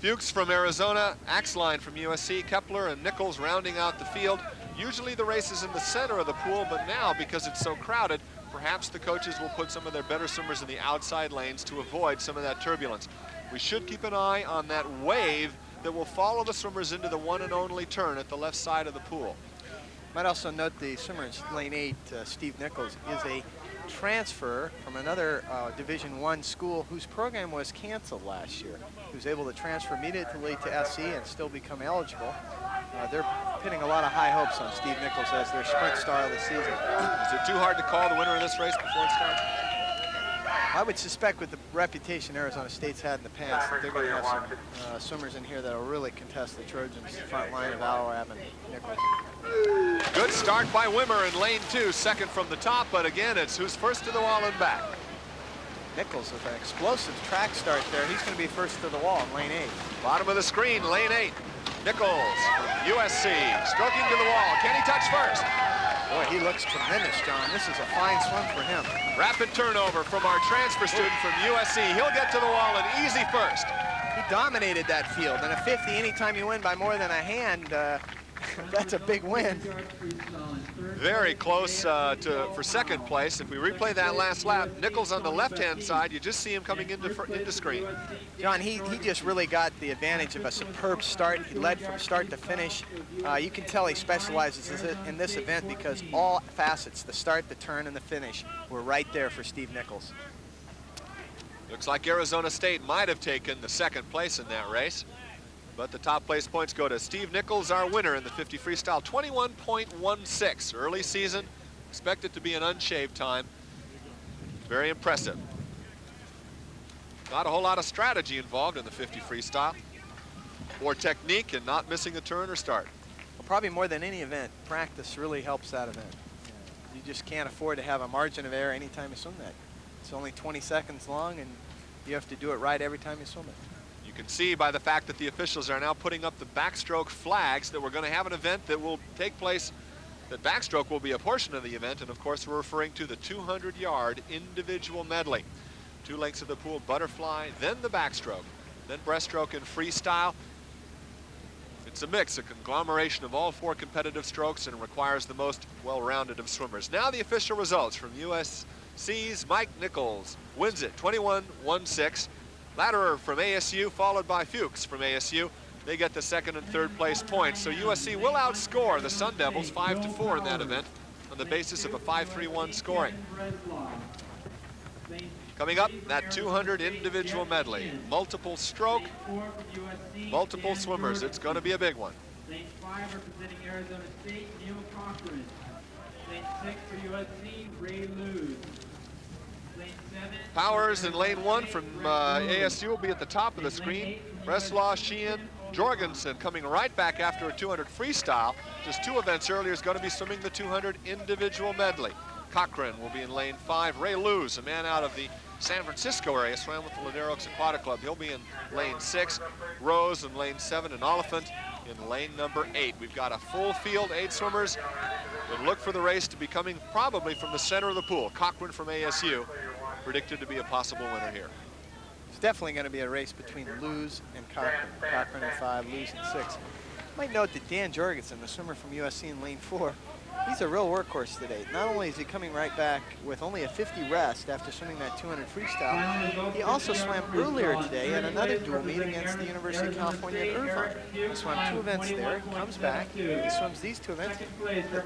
Fuchs from Arizona, Axline from USC, Kepler and Nichols rounding out the field. Usually the race is in the center of the pool, but now because it's so crowded, perhaps the coaches will put some of their better swimmers in the outside lanes to avoid some of that turbulence. We should keep an eye on that wave that will follow the swimmers into the one and only turn at the left side of the pool. Might also note the swimmer in lane 8, Steve Nichols, is a transfer from another Division I school whose program was canceled last year, who's able to transfer immediately to SC and still become eligible. They're pinning a lot of high hopes on Steve Nichols as their sprint star of the season. Is it too hard to call the winner of this race before it starts? I would suspect with the reputation Arizona State's had in the past that they're going to have some swimmers in here that will really contest the Trojans' front line of Alorab and Nichols. Good start by Wimmer in lane 2, second from the top, but again, it's who's first to the wall and back. Nichols with an explosive track start there. He's going to be first to the wall in lane 8. Bottom of the screen, lane 8. Nichols from USC, stroking to the wall. Can he touch first? Boy, he looks tremendous, John. This is a fine swim for him. Rapid turnover from our transfer student from USC. He'll get to the wall and easy first. He dominated that field. And a 50, anytime you win by more than a hand, that's a big win. Very close for second place. If we replay that last lap, Nichols on the left-hand side, you just see him coming into screen. John, he just really got the advantage of a superb start. He led from start to finish. You can tell he specializes in this event because all facets, the start, the turn, and the finish, were right there for Steve Nichols. Looks like Arizona State might have taken the second place in that race. But the top place points go to Steve Nichols, our winner in the 50 freestyle, 21.16. Early season, expected to be an unshaved time. Very impressive. Not a whole lot of strategy involved in the 50 freestyle, or technique and not missing a turn or start. Well, probably more than any event, practice really helps that event. You just can't afford to have a margin of error anytime you swim that. It's only 20 seconds long, and you have to do it right every time you swim it. You can see by the fact that the officials are now putting up the backstroke flags that we're going to have an event that will take place, that backstroke will be a portion of the event, and of course we're referring to the 200-yard individual medley. 2 lengths of the pool butterfly, then the backstroke, then breaststroke and freestyle. It's a mix, a conglomeration of all 4 competitive strokes, and requires the most well-rounded of swimmers. Now the official results from USC's Mike Nichols wins it, 21.16. Latterer from ASU, followed by Fuchs from ASU. They get the second and third place points. So USC will outscore the Sun Devils 5-4 in that event on the basis of a 5-3-1 scoring. Coming up, that 200 individual medley. Multiple stroke, multiple swimmers. It's going to be a big one. Lane 5 representing Arizona State, Neil Cochran. Lane 6 for USC, Ray Luz. Powers in lane 1 from ASU will be at the top of the screen. Breslaw, Sheehan, Jorgensen coming right back after a 200 freestyle. Just 2 events earlier is going to be swimming the 200 individual medley. Cochran will be in lane 5. Ray Luz, a man out of the San Francisco area, swam with the Ladero Oaks Aquatic Club. He'll be in lane 6. Rose in lane 7 and Oliphant in lane number 8. We've got a full field, 8 swimmers. But look for the race to be coming probably from the center of the pool. Cochran from ASU, predicted to be a possible winner here. It's definitely going to be a race between Luz and Cochran. Cochran in 5, Luz in 6. Might note that Dan Jorgensen, the swimmer from USC in lane 4, he's a real workhorse today. Not only is he coming right back with only a 50 rest after swimming that 200 freestyle, he also swam earlier today at another dual meet against the University of California at Irvine. He swam 2 events there, he comes back, he swims these 2 events.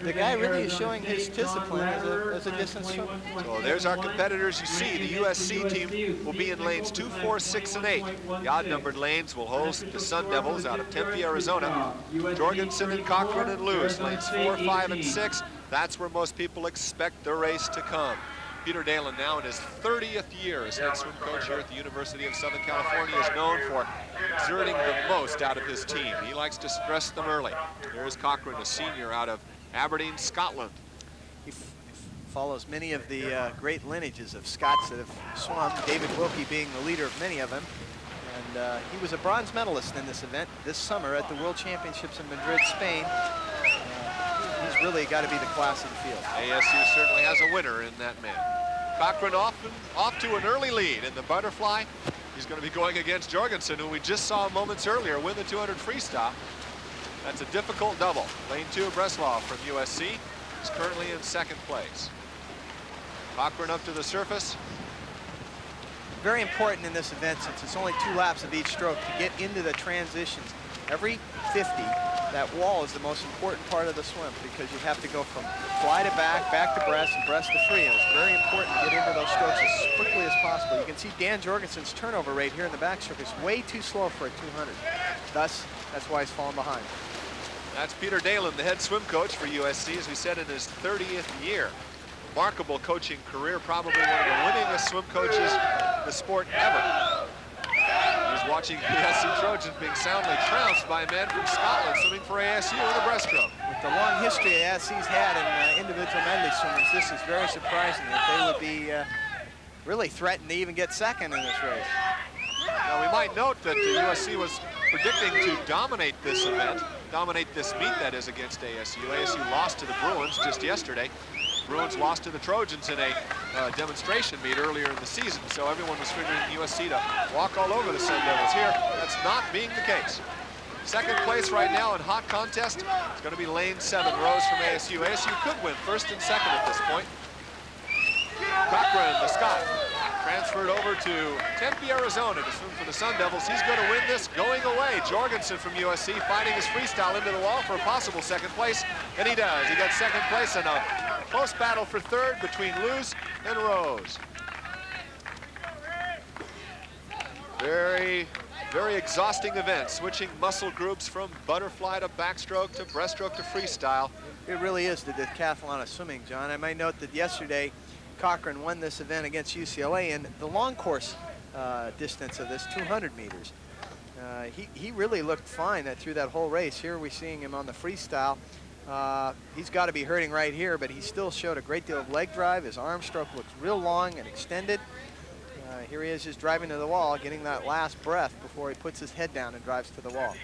The guy really is showing his discipline as a distance swimmer. So there's our competitors. You see the USC team will be in lanes 2, 4, 6, and 8. The odd-numbered lanes will host the Sun Devils out of Tempe, Arizona. Jorgensen and Cochran and Luz, lanes 4, 5, and 6. That's where most people expect the race to come. Peter Dalen, now in his 30th year as head swim coach here at the University of Southern California, is known for exerting the most out of his team. He likes to stress them early. Here's Cochran, a senior out of Aberdeen, Scotland. He follows many of the great lineages of Scots that have swum, David Wilkie being the leader of many of them. And he was a bronze medalist in this event this summer at the World Championships in Madrid, Spain. He's really got to be the class of the field. ASU certainly has a winner in that man. Cochran off to an early lead in the butterfly. He's going to be going against Jorgensen, who we just saw moments earlier win the 200 freestyle. That's a difficult double. Lane 2, Breslov from USC is currently in second place. Cochran up to the surface. Very important in this event, since it's only 2 laps of each stroke, to get into the transitions. Every 50, that wall is the most important part of the swim, because you have to go from fly to back to breast, and breast to free. And it's very important to get into those strokes as quickly as possible. You can see Dan Jorgensen's turnover rate here in the backstroke is way too slow for a 200. Thus, that's why he's falling behind. That's Peter Dalen, the head swim coach for USC, as we said, in his 30th year. Remarkable coaching career, probably one of the winningest swim coaches in the sport ever. He's watching the USC Trojans being soundly trounced by men from Scotland swimming for ASU in the breaststroke. With the long history ASC's had in individual medley swimmers, this is very surprising that they would be really threatened to even get second in this race. Now, we might note that USC was predicting to dominate this event, dominate this meet, that is, against ASU. ASU lost to the Bruins just yesterday. Bruins lost to the Trojans in a demonstration meet earlier in the season, so everyone was figuring USC to walk all over the Sun Devils here. That's not being the case. Second place right now in hot contest is going to be lane 7, Rose from ASU. ASU could win first and second at this point. Cochran, the Scot, transferred over to Tempe, Arizona to swim for the Sun Devils. He's going to win this going away. Jorgensen from USC fighting his freestyle into the wall for a possible second place, and he does. He got second place in a close battle for third between Luz and Rose. Very, very exhausting event, switching muscle groups from butterfly to backstroke to breaststroke to freestyle. It really is the decathlon of swimming, John. I might note that yesterday Cochran won this event against UCLA in the long course distance of this 200 meters. He really looked fine through that whole race. Here we're seeing him on the freestyle. He's got to be hurting right here, but he still showed a great deal of leg drive. His arm stroke looks real long and extended. Here he is just driving to the wall, getting that last breath before he puts his head down and drives to the wall.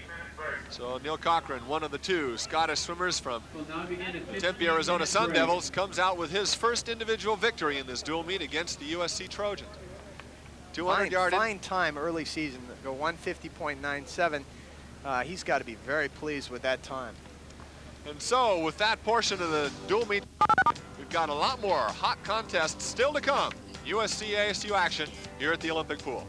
So Neil Cochran, one of the 2 Scottish swimmers from Will now begin a the Tempe, Arizona Sun Devils, comes out with his first individual victory in this dual meet against the USC Trojans. 200-yard fine time early season, go 150.97. He's got to be very pleased with that time. And so with that portion of the dual meet, we've got a lot more hot contests still to come. USC ASU action here at the Olympic Pool.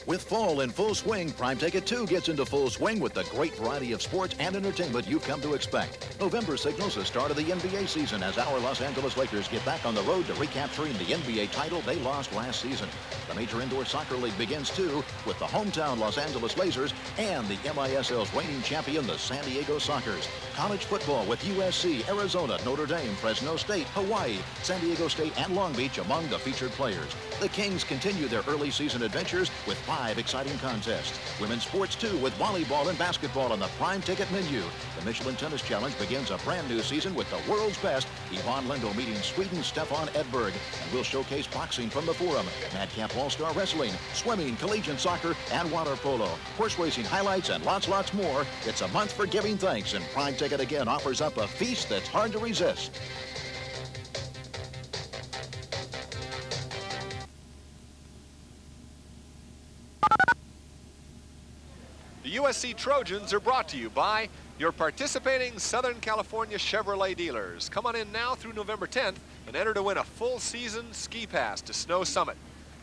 With fall in full swing, Prime Ticket 2 gets into full swing with the great variety of sports and entertainment you've come to expect. November signals the start of the NBA season as our Los Angeles Lakers get back on the road to recapturing the NBA title they lost last season. The Major Indoor Soccer League begins too with the hometown Los Angeles Blazers and the MISL's reigning champion, the San Diego Sockers. College football with USC, Arizona, Notre Dame, Fresno State, Hawaii, San Diego State, and Long Beach among the featured players. The Kings continue their early season adventures with 5 exciting contests. Women's sports too, with volleyball and basketball on the Prime Ticket menu. The Michelin Tennis Challenge begins a brand new season with the world's best, Yvonne Lendl meeting Sweden's Stefan Edberg, and we'll showcase boxing from the Forum, Madcap All-Star Wrestling, swimming, collegiate soccer, and water polo. Horse racing highlights and lots more. It's a month for giving thanks, and Prime Ticket again offers up a feast that's hard to resist. The USC Trojans are brought to you by your participating Southern California Chevrolet dealers. Come on in now through November 10th and enter to win a full season ski pass to Snow Summit.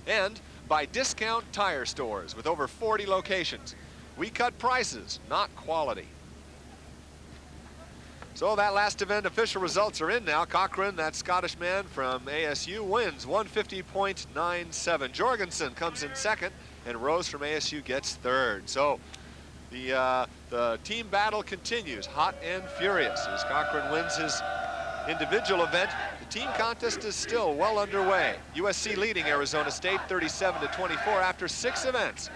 And by Discount Tire Stores with over 40 locations. We cut prices, not quality. So that last event official results are in now. Cochran, that Scottish man from ASU, wins 150.97. Jorgensen comes in second, and Rose from ASU gets third. So the team battle continues, hot and furious, as Cochran wins his individual event. The team contest is still well underway. USC leading Arizona State 37-24 after 6 events.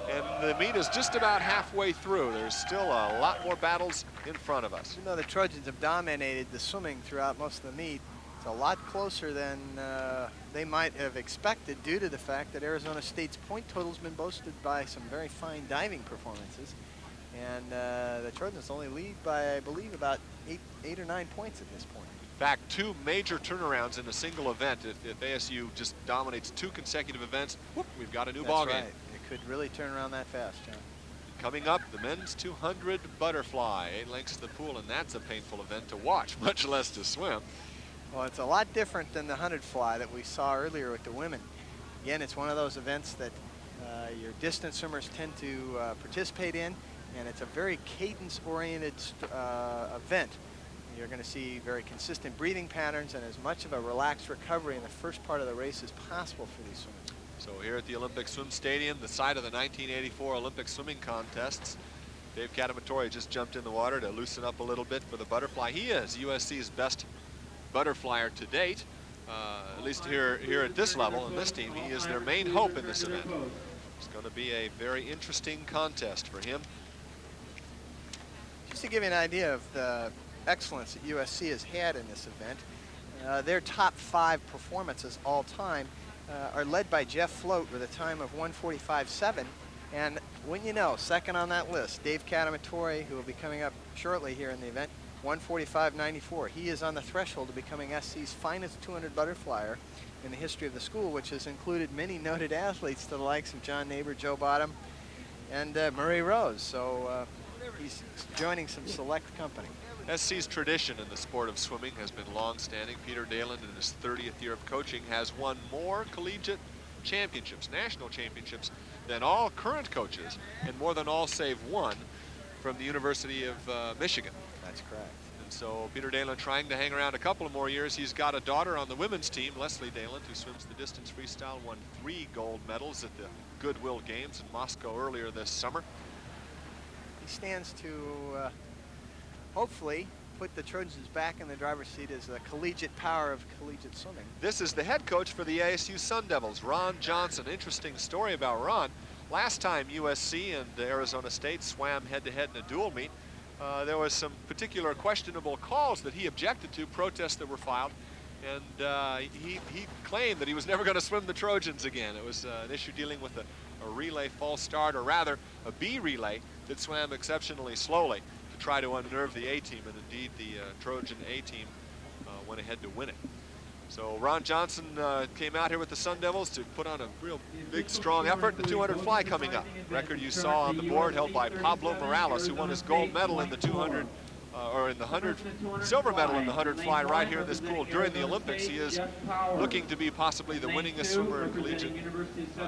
And the meet is just about halfway through. There's still a lot more battles in front of us. Even though the Trojans have dominated the swimming throughout most of the meet, it's a lot closer than they might have expected due to the fact that Arizona State's point total's been boasted by some very fine diving performances. And the Trojans only lead by, I believe, about 8 or 9 points at this point. fact, 2 major turnarounds in a single event. If ASU just dominates 2 consecutive events, whoop, we've got a new ball game. That's right. It could really turn around that fast, John. Coming up, the men's 200 butterfly, 8 lengths to the pool, and that's a painful event to watch, much less to swim. Well, it's a lot different than the 100 fly that we saw earlier with the women. Again, it's one of those events that your distance swimmers tend to participate in, and it's a very cadence-oriented event. You're going to see very consistent breathing patterns and as much of a relaxed recovery in the first part of the race as possible for these swimmers. So here at the Olympic Swim Stadium, the site of the 1984 Olympic swimming contests, Dave Catamatore just jumped in the water to loosen up a little bit for the butterfly. He is USC's best butterflyer to date, at least here at this level in this team. He is their main hope in this event. It's going to be a very interesting contest for him. Just to give you an idea of the excellence that USC has had in this event, their top 5 performances all time are led by Jeff Float with a time of 1:45.7, and when you know, second on that list, Dave Catamatore, who will be coming up shortly here in the event, 1:45.94. He is on the threshold of becoming SC's finest 200 butterflyer in the history of the school, which has included many noted athletes to the likes of John Neighbor, Joe Bottom, and Murray Rose. So he's joining some select company. SC's tradition in the sport of swimming has been long-standing. Peter Dalen, in his 30th year of coaching, has won more collegiate championships, national championships, than all current coaches, and more than all save one from the University of Michigan. That's correct. And so Peter Dalen trying to hang around a couple of more years. He's got a daughter on the women's team, Leslie Dalen, who swims the distance freestyle, won 3 gold medals at the Goodwill Games in Moscow earlier this summer. He stands to hopefully put the Trojans back in the driver's seat as the collegiate power of collegiate swimming. This is the head coach for the ASU Sun Devils, Ron Johnson. Interesting story about Ron. Last time USC and Arizona State swam head-to-head in a dual meet, there was some particular questionable calls that he objected to, protests that were filed, and he claimed that he was never going to swim the Trojans again. It was an issue dealing with a relay false start, or rather a B relay that swam exceptionally slowly to try to unnerve the A team, and indeed the Trojan A team went ahead to win it. So Ron Johnson came out here with the Sun Devils to put on a real big, strong effort. The 200 fly coming up. Record you saw on the board held by Pablo Morales, who won his gold medal in the 200, or in the 100, silver medal in the 100 fly right here in this pool during the Olympics. He is looking to be possibly the winningest swimmer in collegiate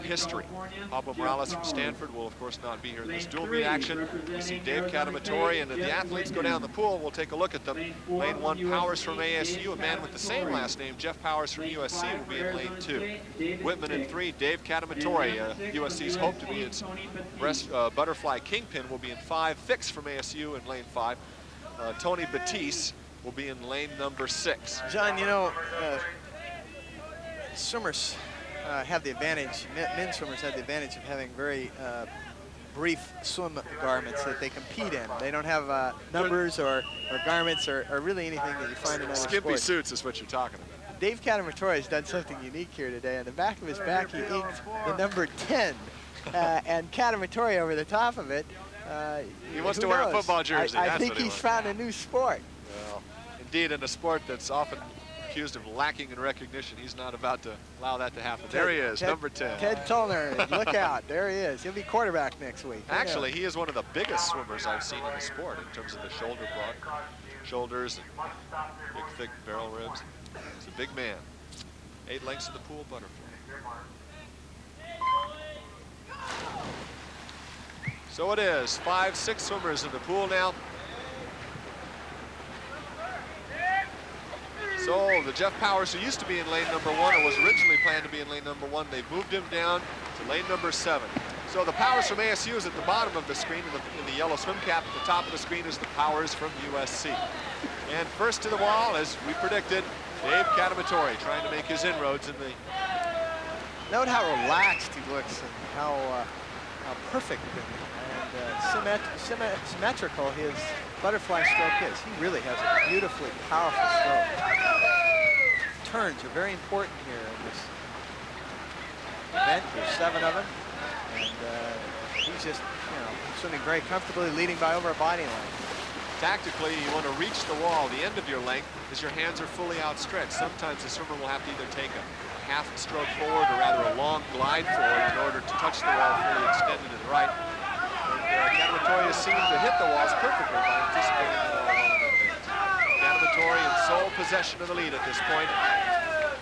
history. Pablo Morales from Stanford will, of course, not be here in this dual meet action. We see Dave Catamatore, and the athletes go down the pool. We'll take a look at them. Lane 1, Powers from ASU, a man with the same last name, Jeff Powers from USC, will be in lane 2. Whitman in 3, Dave Catamatore, USC's hope to be its butterfly kingpin, will be in 5. Fix from ASU in lane 5. Tony Batiste will be in lane number 6. John, you know, swimmers have the advantage, men's swimmers have the advantage of having very brief swim garments that they compete in. They don't have numbers or garments or really anything that you find in other sports. Skimpy suits is what you're talking about. Dave Catamatore has done something unique here today. On the back of his back, he inked the number 10 and Catamatore over the top of it. He wants to wear a football jersey. I think he's found a new sport. Well, indeed, in a sport that's often accused of lacking in recognition, he's not about to allow that to happen. There he is, number 10. Ted Tollner, look out, there he is. He'll be quarterback next week. Actually, he is one of the biggest swimmers I've seen in the sport in terms of the shoulder block, shoulders, and big, thick barrel ribs. He's a big man. 8 lengths of the pool butterfly. So it is 5, 6 swimmers in the pool now. So the Jeff Powers, who used to be in lane number 1, or was originally planned to be in lane number 1, they've moved him down to lane number 7. So the Powers from ASU is at the bottom of the screen in the yellow swim cap. At the top of the screen is the Powers from USC. And first to the wall, as we predicted, Dave Catamatore trying to make his inroads in the... Note how relaxed he looks and how perfect and symmetrical his butterfly stroke is. He really has a beautifully powerful stroke. Turns are very important here in this event. There's 7 of them, and he's just, you know, swimming very comfortably, leading by over a body line. tactically, you want to reach the wall. The end of your length as your hands are fully outstretched. Sometimes the swimmer will have to either take a half stroke forward or rather a long glide forward in order to touch the wall fully extended and right. And Catamatore seemed to hit the walls perfectly by anticipating the wall. Catamatore in sole possession of the lead at this point.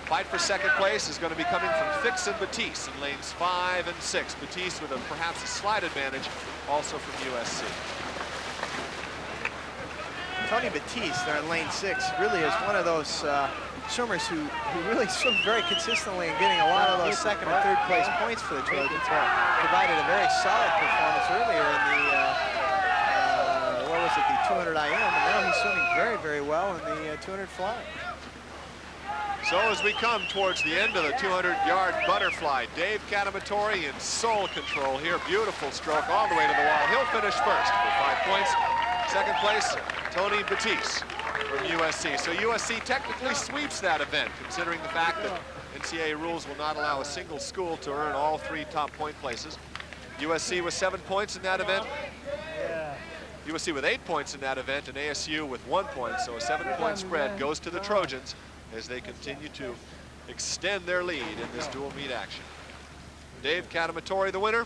Fight for second place is going to be coming from Fix and Batiste in lanes 5 and 6. Batiste with perhaps a slight advantage also from USC. Tony Batiste there in lane 6 really is one of those swimmers who really swim very consistently and getting a lot of those second or third place points for the Trojans. Provided a very solid performance earlier in the, what was it, the 200 IM, and now he's swimming very, very well in the 200 fly. So as we come towards the end of the 200-yard butterfly, Dave Catamatore in sole control here. Beautiful stroke all the way to the wall. He'll finish first with 5 points. Second place, Tony Batiste from USC. So USC technically sweeps that event, considering the fact that NCAA rules will not allow a single school to earn all 3 top point places. USC with 7 points in that event. USC with 8 points in that event, and ASU with 1 point. So a 7-point spread goes to the Trojans as they continue to extend their lead in this dual meet action. Dave Catamatore the winner.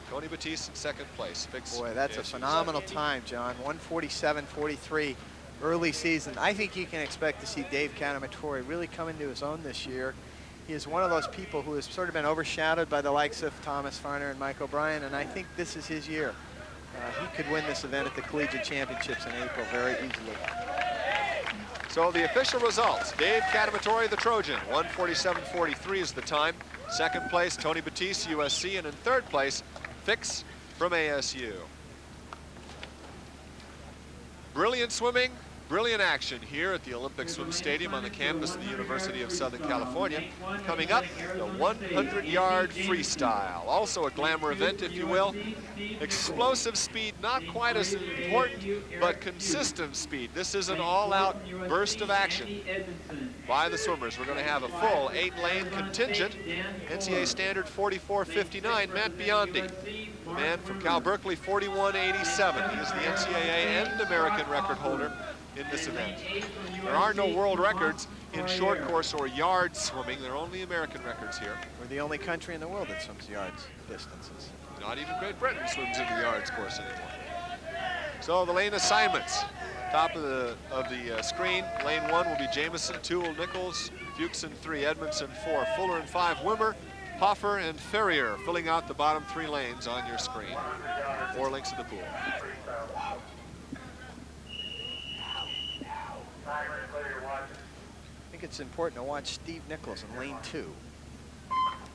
Tony Batiste in second place. Boy, that's a phenomenal time, John. 147.43 early season. I think you can expect to see Dave Catamatore really come into his own this year. He is one of those people who has sort of been overshadowed by the likes of Thomas Farner and Mike O'Brien, and I think this is his year. He could win this event at the Collegiate Championships in April very easily. So the official results, Dave Catamatore, the Trojan, 147.43 is the time. Second place, Tony Batiste, USC, and in third place, Fix from ASU. Brilliant swimming, brilliant action here at the Olympic Swim Stadium on the campus of the University of Southern California. Coming up, the 100-yard freestyle. Also a glamour event, if you will. Explosive speed, not quite as important, but consistent speed. This is an all-out burst of action by the swimmers. We're going to have a full 8-lane contingent. NCAA standard 44.59, Matt Biondi. The man from Cal Berkeley, 41.87. He is the NCAA and American record holder in this event. There are no world records in short course or yard swimming. There are only American records here. We're the only country in the world that swims yards distances. Not even Great Britain swims in the yards course anymore. So the lane assignments. Top of the screen, lane 1 will be Jamison, 2 will Nichols, Fuchsen 3, Edmondson 4, Fuller and 5, Wimmer, Hoffer and Ferrier filling out the bottom 3 lanes on your screen. 4 links of the pool. I think it's important to watch Steve Nichols in lane 2.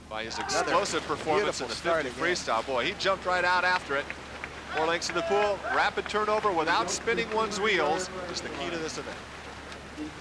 By his explosive performance in the 50 freestyle. Boy, he jumped right out after it. 4 lengths in the pool, rapid turnover without spinning one's wheels is the key to this event.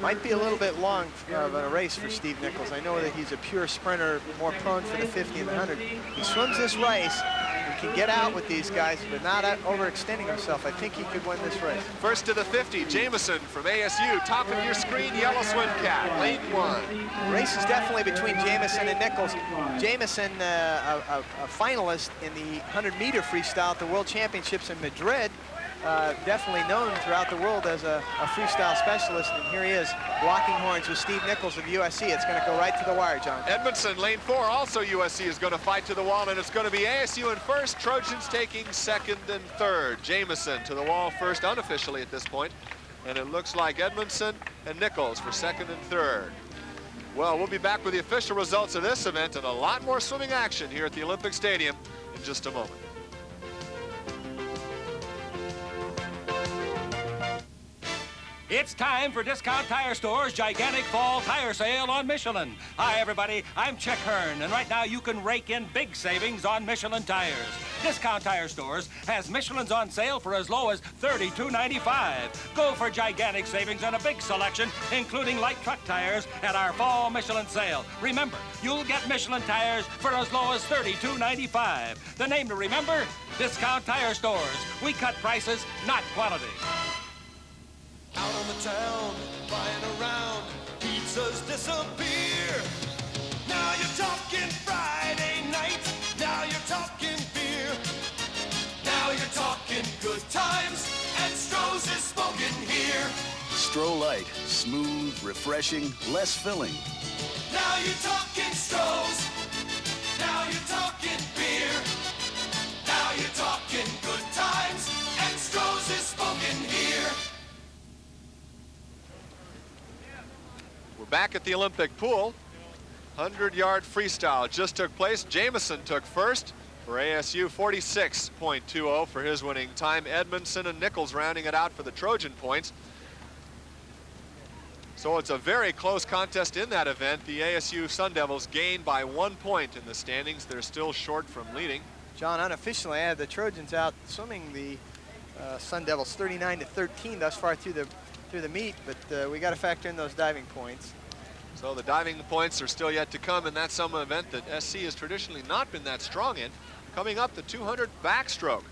Might be a little bit long of a race for Steve Nichols. I know that he's a pure sprinter, more prone for the 50 and the 100. He swims this race and can get out with these guys, but not overextending himself. I think he could win this race. First to the 50, Jamison from ASU. Top of your screen, yellow swim cap, lane 1. The race is definitely between Jamison and Nichols. Jamison, a finalist in the 100-meter freestyle at the World Championships in Madrid. Definitely known throughout the world as a freestyle specialist, and here he is locking horns with Steve Nichols of USC. It's going to go right to the wire, John. Edmondson, lane 4, also USC is going to fight to the wall, and it's going to be ASU in first, Trojans taking second and third. Jamison to the wall first, unofficially at this point, and it looks like Edmondson and Nichols for second and third. Well, we'll be back with the official results of this event and a lot more swimming action here at the Olympic Stadium in just a moment. It's time for Discount Tire Store's gigantic fall tire sale on Michelin. Hi, everybody. I'm Chick Hearn, and right now you can rake in big savings on Michelin tires. Discount Tire Stores has Michelin's on sale for as low as $32.95. Go for gigantic savings on a big selection, including light truck tires at our fall Michelin sale. Remember, you'll get Michelin tires for as low as $32.95. The name to remember, Discount Tire Stores. We cut prices, not quality. Out on the town, buying around, pizzas disappear. Now you're talking Friday night, now you're talking beer. Now you're talking good times, and Stroh's is smoking Stro Light. Smooth, refreshing, less filling. Now you're talking Strohs. Now you're talking beer. Now you're talking good times. And Strohs is spoken here. We're back at the Olympic pool. 100-yard freestyle just took place. Jamison took first for ASU, 46.20 for his winning time. Edmondson and Nichols rounding it out for the Trojan points. So it's a very close contest in that event. The ASU Sun Devils gained by 1 point in the standings. They're still short from leading. John, unofficially, I have the Trojans out swimming the Sun Devils 39-13 thus far through the meet, but we got to factor in those diving points. So the diving points are still yet to come, and that's some event that SC has traditionally not been that strong in. Coming up, the 200 backstroke.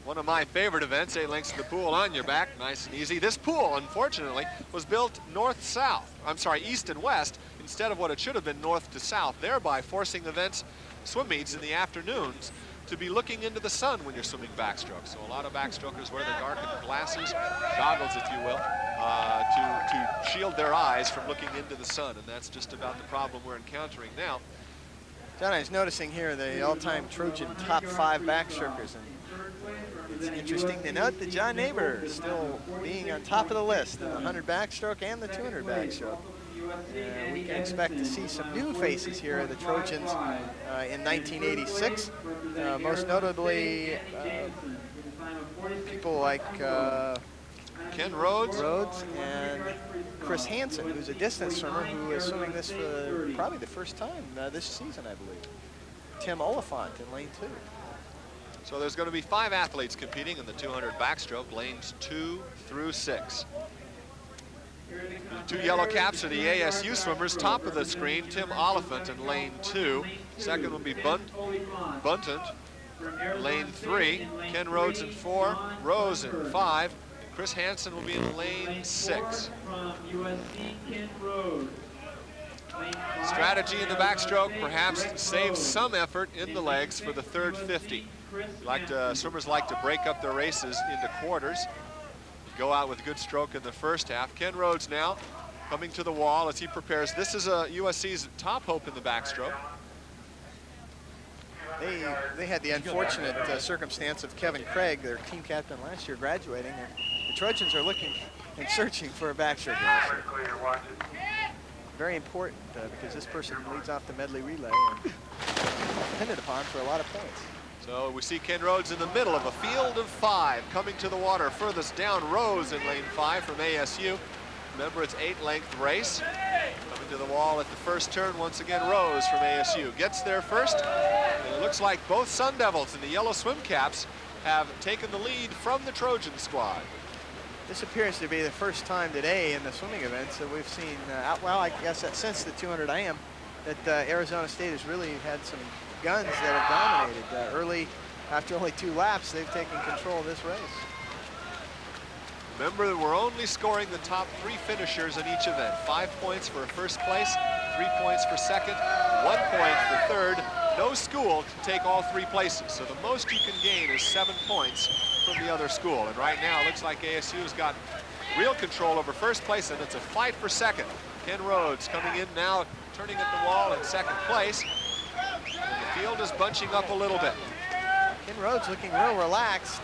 One of my favorite events, 8 lengths of the pool on your back, nice and easy. This pool, unfortunately, was built north-south. I'm sorry, east and west, instead of what it should have been north to south, thereby forcing events, swim meets in the afternoons, to be looking into the sun when you're swimming backstroke. So a lot of backstrokers wear the darkened glasses, goggles, if you will, to shield their eyes from looking into the sun, and that's just about the problem we're encountering now. John, I was noticing here the all-time Trojan top 5 backstrokers, and it's interesting to note that John Neighbor still being on top of the list in the 100 backstroke and the 200 backstroke. We can expect to see some new faces here at the Trojans in 1986. Most notably, people like Ken Rhodes and Chris Hansen, who's a distance swimmer who is swimming this for probably the first time this season, I believe. Tim Oliphant in lane 2. So there's going to be 5 athletes competing in the 200 backstroke, lanes 2 through 6. The 2 yellow caps are the ASU swimmers. Top of the screen, Tim Oliphant in lane 2. Second will be Bunton, lane 3. Ken Rhodes in 4, Rose in 5. Chris Hansen will be in lane 6. From USC, Ken Rhodes. Strategy in the backstroke, perhaps save some effort in the legs for the third 50. Swimmers like to break up their races into quarters. Go out with a good stroke in the first half. Ken Rhodes now coming to the wall as he prepares. This is USC's top hope in the backstroke. They had the unfortunate circumstance of Kevin Craig, their team captain last year, graduating. And the Trojans are looking and searching for a backstroke racer. Very important because this person leads off the medley relay and depended upon for a lot of points. So we see Ken Rhodes in the middle of a field of 5 coming to the water. Furthest down, Rose in lane 5 from ASU. Remember, it's 8-length race. Coming to the wall at the first turn, once again, Rose from ASU. Gets there first, and it looks like both Sun Devils in the yellow swim caps have taken the lead from the Trojan squad. This appears to be the first time today in the swimming events that we've seen, well, I guess that since the 200 IM, that Arizona State has really had some guns that have dominated. Early, after only 2 laps, they've taken control of this race. Remember that we're only scoring the top 3 finishers in each event. 5 points for first place, 3 points for second, 1 point for third. No school can take all 3 places, so the most you can gain is 7 points from the other school. And right now, it looks like ASU's got real control over first place, and it's a fight for second. Ken Rhodes coming in now, turning at the wall in second place. And the field is bunching up a little bit. Ken Rhodes looking real relaxed.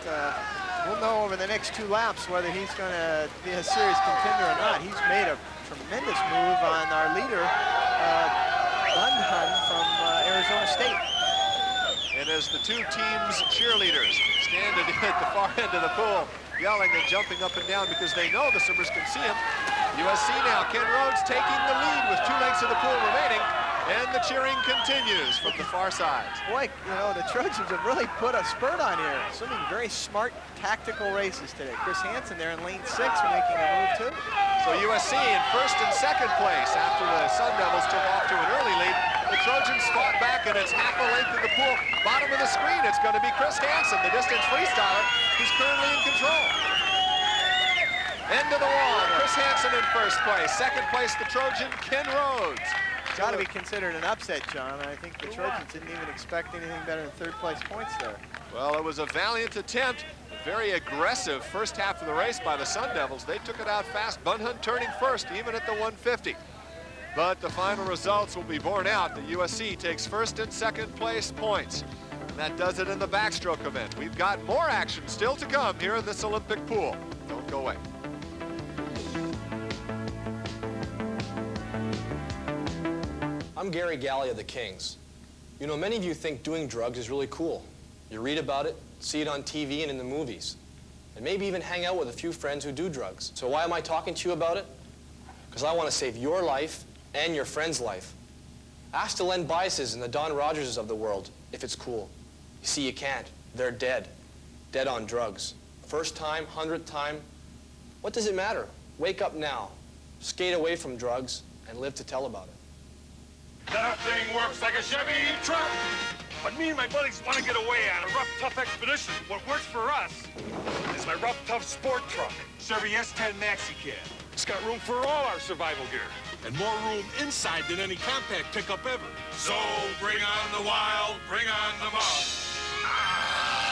We'll know over the next 2 laps whether he's going to be a serious contender or not. He's made a tremendous move on our leader, Bunhun from Arizona State. And as the 2 teams' cheerleaders stand at the far end of the pool, yelling and jumping up and down because they know the swimmers can see him. USC now, Ken Rhodes taking the lead with 2 lengths of the pool remaining. And the cheering continues from the far side. Boy, you know, the Trojans have really put a spurt on here. Swimming very smart, tactical races today. Chris Hansen there in lane 6 making a move too. So USC in first and second place after the Sun Devils took off to an early lead. The Trojans fought back, and it's half a length of the pool. Bottom of the screen, it's going to be Chris Hansen, the distance freestyler, who's currently in control. End of the wall, Chris Hansen in first place. Second place, the Trojan, Ken Rhodes. Got to be considered an upset, John. I think the Trojans didn't even expect anything better than 3rd place points there. Well, it was a valiant attempt, a very aggressive first half of the race by the Sun Devils. They took it out fast. Bun Hunt turning first, even at the 150. But the final results will be borne out. The USC takes first and second place points. And that does it in the backstroke event. We've got more action still to come here in this Olympic pool. Don't go away. I'm Gary Galley of the Kings. You know, many of you think doing drugs is really cool. You read about it, see it on TV and in the movies, and maybe even hang out with a few friends who do drugs. So why am I talking to you about it? Because I want to save your life and your friend's life. Ask the Len Biases and the Don Rogerses of the world if it's cool. You see, you can't. They're dead. Dead on drugs. First time, 100th time. What does it matter? Wake up now. Skate away from drugs and live to tell about it. That thing works like a Chevy truck. But me and my buddies want to get away on a rough, tough expedition. What works for us is my rough, tough sport truck, Chevy S10 Maxi Cab. It's got room for all our survival gear, and more room inside than any compact pickup ever. So bring on the wild, bring on the mud.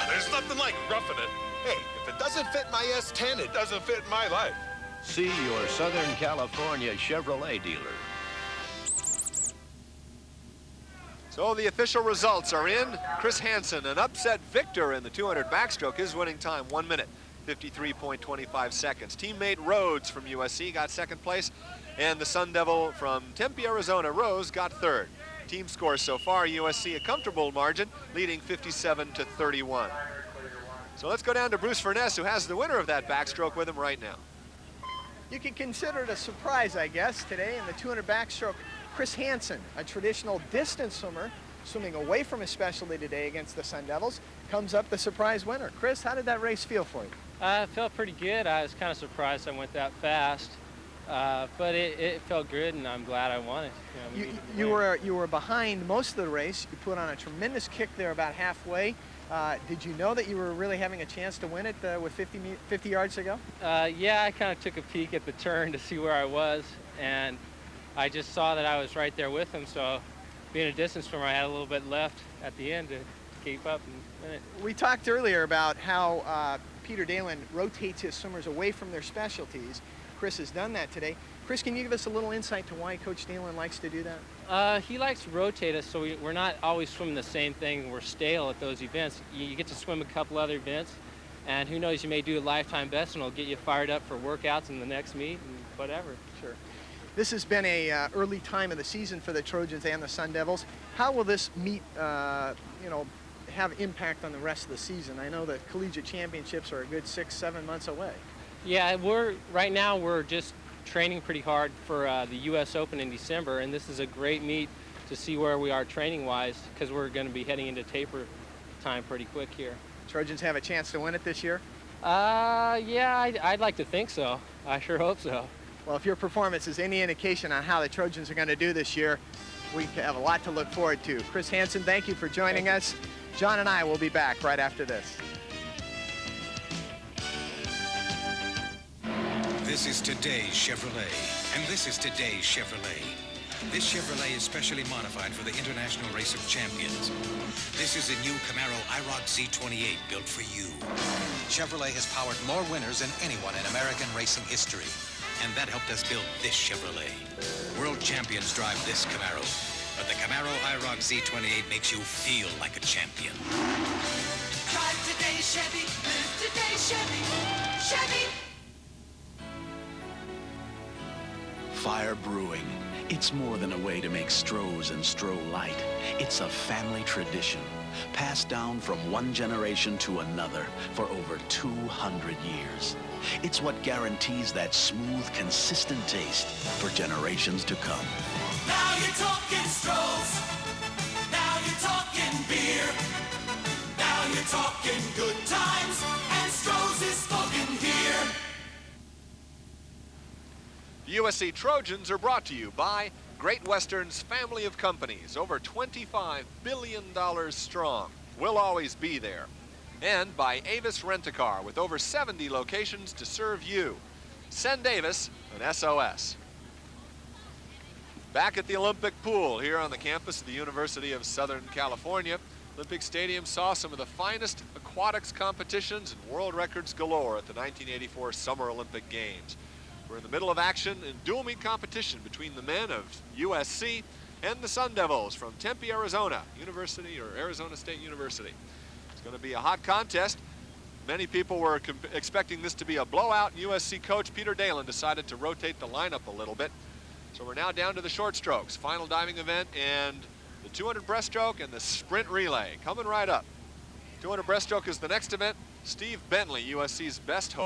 There's nothing like roughing it. Hey, if it doesn't fit my S10, it doesn't fit my life. See your Southern California Chevrolet dealer. So the official results are in. Chris Hansen, an upset victor in the 200 backstroke. His winning time, 1 minute, 53.25 seconds. Teammate Rhodes from USC got second place, and the Sun Devil from Tempe, Arizona, Rose, got third. Team scores so far, USC a comfortable margin, leading 57-31. So let's go down to Bruce Furness, who has the winner of that backstroke with him right now. You can consider it a surprise, I guess, today in the 200 backstroke. Chris Hansen, a traditional distance swimmer, swimming away from his specialty today against the Sun Devils, comes up the surprise winner. Chris, how did that race feel for you? It felt pretty good. I was kind of surprised I went that fast, but it felt good, and I'm glad I won it. You were behind most of the race. You put on a tremendous kick there about halfway. Did you know that you were really having a chance to win it with 50 yards to go? Yeah, I kind of took a peek at the turn to see where I was, and I just saw that I was right there with him, so being a distance swimmer, I had a little bit left at the end to keep up and win it. We talked earlier about how Peter Dalen rotates his swimmers away from their specialties. Chris has done that today. Chris, can you give us a little insight to why Coach Dalen likes to do that? He likes to rotate us so we're not always swimming the same thing. We're stale at those events. You get to swim a couple other events, and who knows, you may do a lifetime best, and it'll get you fired up for workouts in the next meet and whatever. Sure. This has been a early time of the season for the Trojans and the Sun Devils. How will this meet, have impact on the rest of the season? I know that collegiate championships are a good 6-7 months away. Yeah, right now we're just training pretty hard for the U.S. Open in December, and this is a great meet to see where we are training-wise, because we're going to be heading into taper time pretty quick here. Trojans have a chance to win it this year? Yeah, I'd like to think so. I sure hope so. Well, if your performance is any indication on how the Trojans are going to do this year, we have a lot to look forward to. Chris Hansen, thank you for joining us. John and I will be back right after this. This is today's Chevrolet, and this is today's Chevrolet. This Chevrolet is specially modified for the International Race of Champions. This is a new Camaro IROC Z28 built for you. Chevrolet has powered more winners than anyone in American racing history. And that helped us build this Chevrolet. World champions drive this Camaro, but the Camaro IROC Z28 makes you feel like a champion. Drive today, Chevy. Live today, Chevy. Chevy. Fire Brewing. It's more than a way to make Stroh's and Stroh Light. It's a family tradition, passed down from one generation to another for over 200 years. It's what guarantees that smooth, consistent taste for generations to come. Now you're talking Stroh's. Now you're talking beer. Now you're talking good times. And Stroh's is spoken here. The USC Trojans are brought to you by Great Western's family of companies, over $25 billion strong. We'll always be there. And by Avis Rent-A-Car, with over 70 locations to serve you. Send Avis an SOS. Back at the Olympic pool here on the campus of the University of Southern California, Olympic Stadium saw some of the finest aquatics competitions and world records galore at the 1984 Summer Olympic Games. We're in the middle of action in dual meet competition between the men of USC and the Sun Devils from Tempe, Arizona University, or Arizona State University. It's going to be a hot contest. Many people were expecting this to be a blowout. USC coach Peter Dalen decided to rotate the lineup a little bit. So we're now down to the short strokes, final diving event, and the 200 breaststroke and the sprint relay coming right up. 200 breaststroke is the next event. Steve Bentley, USC's best hope.